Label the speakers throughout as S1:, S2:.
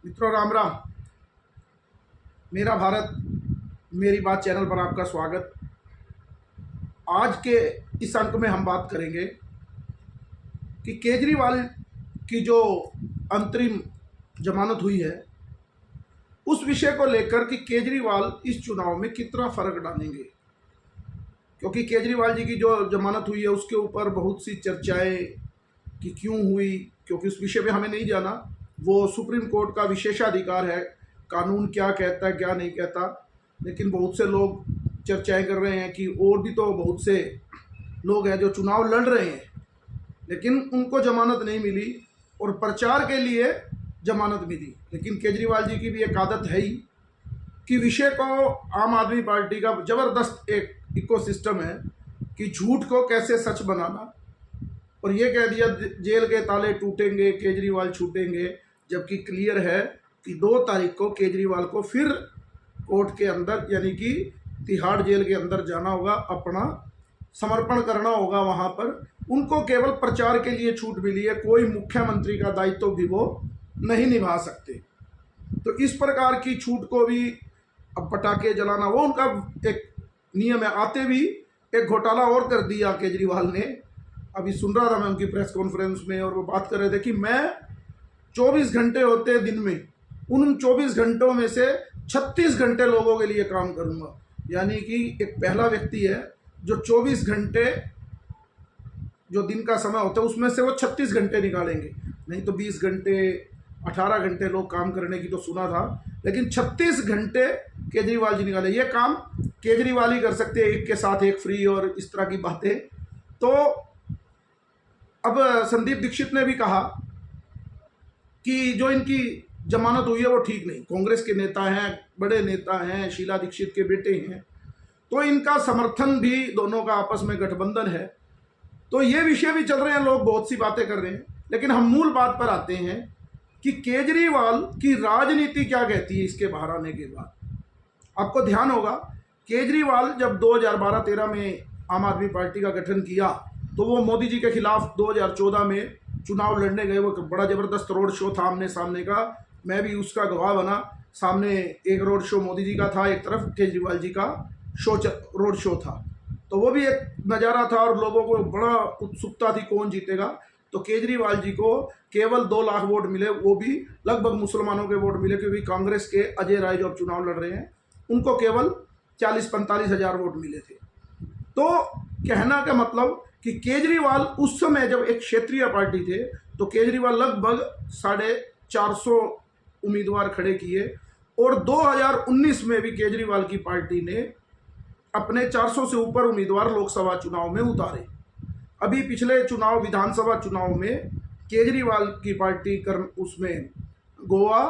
S1: मित्रों, राम राम। मेरा भारत मेरी बात चैनल पर आपका स्वागत। आज के इस अंक में हम बात करेंगे कि केजरीवाल की जो अंतरिम जमानत हुई है उस विषय को लेकर कि केजरीवाल इस चुनाव में कितना फर्क डालेंगे, क्योंकि केजरीवाल जी की जो जमानत हुई है उसके ऊपर बहुत सी चर्चाएं कि क्यों हुई, क्योंकि उस विषय में हमें नहीं जाना। वो सुप्रीम कोर्ट का विशेषाधिकार है, कानून क्या कहता है क्या नहीं कहता। लेकिन बहुत से लोग चर्चाएं कर रहे हैं कि और भी तो बहुत से लोग हैं जो चुनाव लड़ रहे हैं लेकिन उनको जमानत नहीं मिली और प्रचार के लिए जमानत मिली। लेकिन केजरीवाल जी की भी एक आदत है ही कि विषय को आम आदमी पार्टी का ज़बरदस्त एक इकोसिस्टम है कि झूठ को कैसे सच बनाना, और ये कह दिया जेल के ताले टूटेंगे केजरीवाल छूटेंगे, जबकि क्लियर है कि 2 तारीख को केजरीवाल को फिर कोर्ट के अंदर यानी कि तिहाड़ जेल के अंदर जाना होगा, अपना समर्पण करना होगा। वहाँ पर उनको केवल प्रचार के लिए छूट मिली है, कोई मुख्यमंत्री का दायित्व भी वो नहीं निभा सकते। तो इस प्रकार की छूट को भी अब पटाखे जलाना वो उनका एक नियम है। आते भी एक घोटाला और कर दिया केजरीवाल ने। अभी सुन रहा था मैं उनकी प्रेस कॉन्फ्रेंस में और वो बात कर रहे थे कि मैं 24 घंटे होते हैं दिन में, उन 24 घंटों में से 36 घंटे लोगों के लिए काम करूंगा। यानी कि एक पहला व्यक्ति है जो 24 घंटे जो दिन का समय होता है उसमें से वो 36 घंटे निकालेंगे, नहीं तो 20 घंटे 18 घंटे लोग काम करने की तो सुना था, लेकिन 36 घंटे केजरीवाल जी निकाले। ये काम केजरीवाल ही कर सकते हैं, एक के साथ एक फ्री और इस तरह की बातें। तो अब संदीप दीक्षित ने भी कहा कि जो इनकी जमानत हुई है वो ठीक नहीं, कांग्रेस के नेता हैं, बड़े नेता हैं, शीला दीक्षित के बेटे हैं, तो इनका समर्थन भी दोनों का आपस में गठबंधन है। तो ये विषय भी चल रहे हैं, लोग बहुत सी बातें कर रहे हैं, लेकिन हम मूल बात पर आते हैं कि केजरीवाल की राजनीति क्या कहती है इसके बाहर आने के बाद। आपको ध्यान होगा केजरीवाल जब 2012-13 में आम आदमी पार्टी का गठन किया तो वो मोदी जी के खिलाफ 2014 में चुनाव लड़ने गए। वो बड़ा ज़बरदस्त रोड शो था आमने सामने का, मैं भी उसका गवाह बना। सामने एक रोड शो मोदी जी का था, एक तरफ केजरीवाल जी का रोड शो था, तो वो भी एक नज़ारा था और लोगों को बड़ा उत्सुकता थी कौन जीतेगा। तो केजरीवाल जी को केवल 2 लाख वोट मिले, वो भी लगभग मुसलमानों के वोट मिले, क्योंकि कांग्रेस के अजय राय जो अब चुनाव लड़ रहे हैं उनको केवल 40-45 हज़ार वोट मिले थे। तो कहना का मतलब कि केजरीवाल उस समय जब एक क्षेत्रीय पार्टी थे तो केजरीवाल लगभग 450 उम्मीदवार खड़े किए, और 2019 में भी केजरीवाल की पार्टी ने अपने 400 से ऊपर उम्मीदवार लोकसभा चुनाव में उतारे। अभी पिछले चुनाव विधानसभा चुनाव में केजरीवाल की पार्टी उसमें गोवा,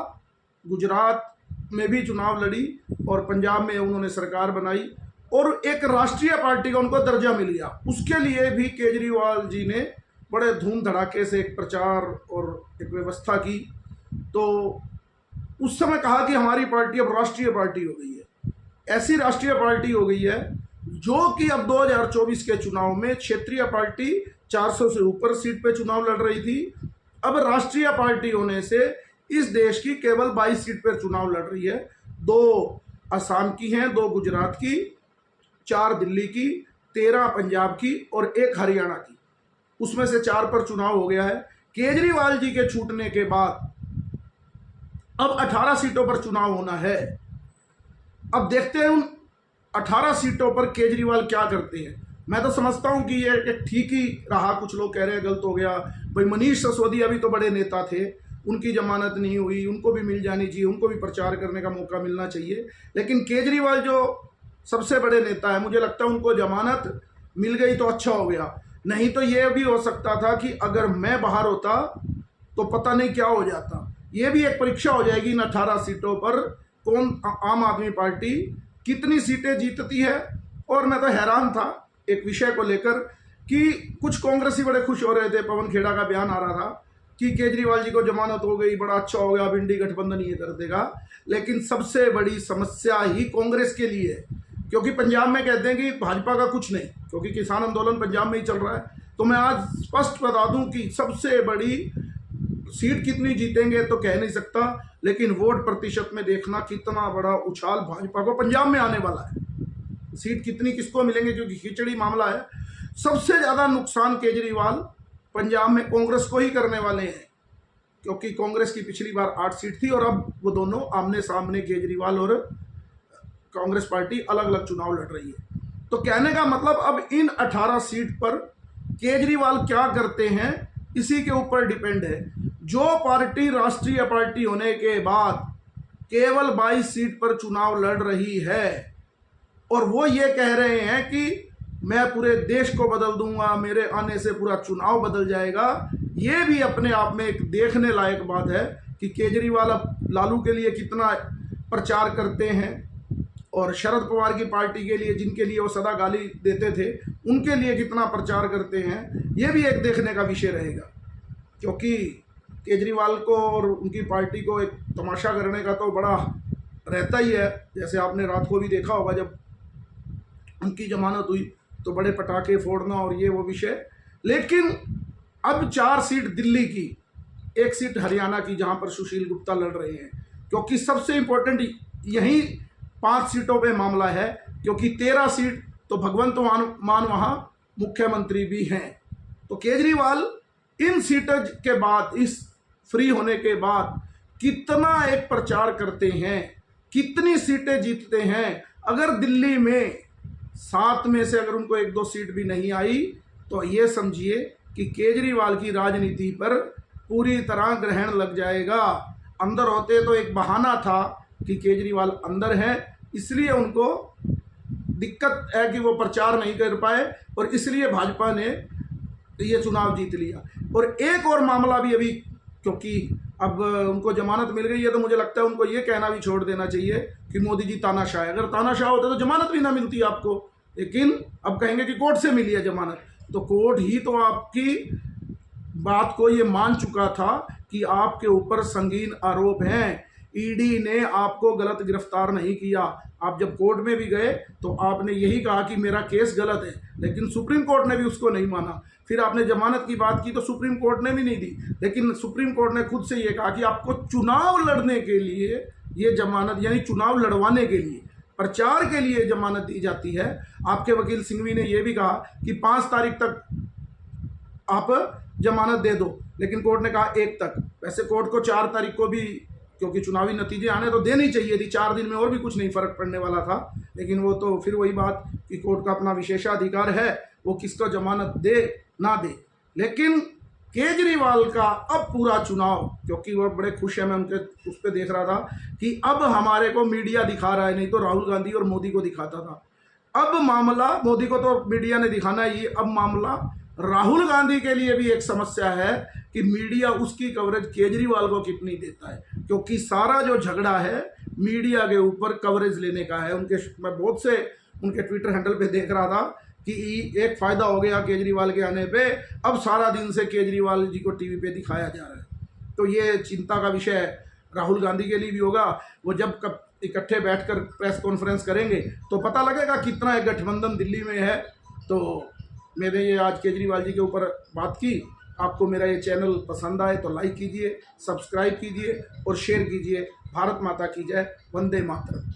S1: गुजरात में भी चुनाव लड़ी और पंजाब में उन्होंने सरकार बनाई और एक राष्ट्रीय पार्टी का उनको दर्जा मिल गया। उसके लिए भी केजरीवाल जी ने बड़े धूम धड़ाके से एक प्रचार और एक व्यवस्था की। तो उस समय कहा कि हमारी पार्टी अब राष्ट्रीय पार्टी हो गई है। ऐसी राष्ट्रीय पार्टी हो गई है जो कि अब 2024 के चुनाव में क्षेत्रीय पार्टी 400 से ऊपर सीट पे चुनाव लड़ रही थी, अब राष्ट्रीय पार्टी होने से इस देश की केवल 22 सीट पर चुनाव लड़ रही है। 2 असम की हैं, 2 गुजरात की, 4 दिल्ली की, 13 पंजाब की और 1 हरियाणा की। उसमें से 4 पर चुनाव हो गया है। केजरीवाल जी के छूटने के बाद अब 18 सीटों पर चुनाव होना है। अब देखते हैं उन 18 सीटों पर केजरीवाल क्या करते हैं। मैं तो समझता हूं कि ये एक ठीक ही रहा। कुछ लोग कह रहे हैं गलत हो गया, भाई मनीष सिसोदिया भी तो बड़े नेता थे, उनकी जमानत नहीं हुई, उनको भी मिल जानी चाहिए, उनको भी प्रचार करने का मौका मिलना चाहिए। लेकिन केजरीवाल जो सबसे बड़े नेता है, मुझे लगता है उनको जमानत मिल गई तो अच्छा हो गया। नहीं तो ये भी हो सकता था कि अगर मैं बाहर होता तो पता नहीं क्या हो जाता। ये भी एक परीक्षा हो जाएगी इन 18 सीटों पर कौन आम आदमी पार्टी कितनी सीटें जीतती है। और मैं तो हैरान था एक विषय को लेकर कि कुछ कांग्रेसी बड़े खुश हो रहे थे, पवन खेड़ा का बयान आ रहा था कि केजरीवाल जी को जमानत हो गई, बड़ा अच्छा हो गया, अब इंडी गठबंधन ये कर देगा। लेकिन सबसे बड़ी समस्या ही कांग्रेस के लिए है, क्योंकि पंजाब में कहते हैं कि भाजपा का कुछ नहीं, क्योंकि किसान आंदोलन पंजाब में ही चल रहा है। तो मैं आज स्पष्ट बता दूं कि सबसे बड़ी सीट कितनी जीतेंगे तो कह नहीं सकता, लेकिन वोट प्रतिशत में देखना कितना बड़ा उछाल भाजपा को पंजाब में आने वाला है। सीट कितनी किसको मिलेंगे, क्योंकि खिचड़ी मामला है। सबसे ज़्यादा नुकसान केजरीवाल पंजाब में कांग्रेस को ही करने वाले हैं, क्योंकि कांग्रेस की पिछली बार 8 सीट थी और अब वो दोनों आमने सामने, केजरीवाल और कांग्रेस पार्टी अलग अलग चुनाव लड़ रही है। तो कहने का मतलब अब इन 18 सीट पर केजरीवाल क्या करते हैं इसी के ऊपर डिपेंड है। जो पार्टी राष्ट्रीय पार्टी होने के बाद केवल 22 सीट पर चुनाव लड़ रही है और वो ये कह रहे हैं कि मैं पूरे देश को बदल दूंगा, मेरे आने से पूरा चुनाव बदल जाएगा, ये भी अपने आप में एक देखने लायक बात है कि केजरीवाल अब लालू के लिए कितना प्रचार करते हैं और शरद पवार की पार्टी के लिए, जिनके लिए वो सदा गाली देते थे, उनके लिए कितना प्रचार करते हैं। ये भी एक देखने का विषय रहेगा, क्योंकि केजरीवाल को और उनकी पार्टी को एक तमाशा करने का तो बड़ा रहता ही है। जैसे आपने रात को भी देखा होगा, जब उनकी जमानत हुई तो बड़े पटाखे फोड़ना और ये वो विषय। लेकिन अब 4 सीट दिल्ली की, 1 सीट हरियाणा की, जहां पर सुशील गुप्ता लड़ रहे हैं, क्योंकि सबसे इंपॉर्टेंट यही 5 सीटों पे मामला है, क्योंकि 13 सीट तो भगवंत मान वहाँ मुख्यमंत्री भी हैं। तो केजरीवाल इन सीटों के बाद, इस फ्री होने के बाद कितना एक प्रचार करते हैं, कितनी सीटें जीतते हैं। अगर दिल्ली में 7 में से अगर उनको 1-2 सीट भी नहीं आई तो ये समझिए कि केजरीवाल की राजनीति पर पूरी तरह ग्रहण लग जाएगा। अंदर होते तो एक बहाना था कि केजरीवाल अंदर है, इसलिए उनको दिक्कत है कि वो प्रचार नहीं कर पाए और इसलिए भाजपा ने ये चुनाव जीत लिया। और एक और मामला भी अभी, क्योंकि अब उनको जमानत मिल गई है, तो मुझे लगता है उनको ये कहना भी छोड़ देना चाहिए कि मोदी जी तानाशाह है। अगर तानाशाह होते तो जमानत भी ना मिलती आपको, लेकिन अब कहेंगे कि कोर्ट से मिली है जमानत। तो कोर्ट ही तो आपकी बात को ये मान चुका था कि आपके ऊपर संगीन आरोप हैं। ईडी ने आपको गलत गिरफ्तार नहीं किया। आप जब कोर्ट में भी गए तो आपने यही कहा कि मेरा केस गलत है, लेकिन सुप्रीम कोर्ट ने भी उसको नहीं माना। फिर आपने जमानत की बात की तो सुप्रीम कोर्ट ने भी नहीं दी, लेकिन सुप्रीम कोर्ट ने खुद से ये कहा कि आपको चुनाव लड़ने के लिए ये जमानत, यानी चुनाव लड़वाने के लिए, प्रचार के लिए जमानत दी जाती है। आपके वकील सिंघवी ने यह भी कहा कि 5 तारीख तक आप जमानत दे दो, लेकिन कोर्ट ने कहा 1 तक। वैसे कोर्ट को 4 तारीख को भी, क्योंकि चुनावी नतीजे आने तो देनी चाहिए थी, 4 दिन में और भी कुछ नहीं फर्क पड़ने वाला था, लेकिन वो तो फिर वही बात कि कोर्ट का अपना विशेषाधिकार है, वो किसको जमानत दे ना दे। लेकिन केजरीवाल का अब पूरा चुनाव, क्योंकि वो बड़े खुश है, मैं उनके उस पर देख रहा था कि अब हमारे को मीडिया दिखा रहा है, नहीं तो राहुल गांधी और मोदी को दिखाता था। अब मामला, मोदी को तो मीडिया ने दिखाना ही, अब मामला राहुल गांधी के लिए भी एक समस्या है कि मीडिया उसकी कवरेज केजरीवाल को कितनी देता है, क्योंकि सारा जो झगड़ा है मीडिया के ऊपर कवरेज लेने का है। मैं बहुत से उनके ट्विटर हैंडल पे देख रहा था कि एक फ़ायदा हो गया केजरीवाल के आने पे, अब सारा दिन से केजरीवाल जी को टीवी पे दिखाया जा रहा है। तो ये चिंता का विषय राहुल गांधी के लिए भी होगा। वो जब कब इकट्ठे बैठकर प्रेस कॉन्फ्रेंस करेंगे तो पता लगेगा कितना एक गठबंधन दिल्ली में है। तो मैंने ये आज केजरीवाल जी के ऊपर बात की। आपको मेरा ये चैनल पसंद आए तो लाइक कीजिए, सब्सक्राइब कीजिए और शेयर कीजिए। भारत माता की जय, वंदे मातरम।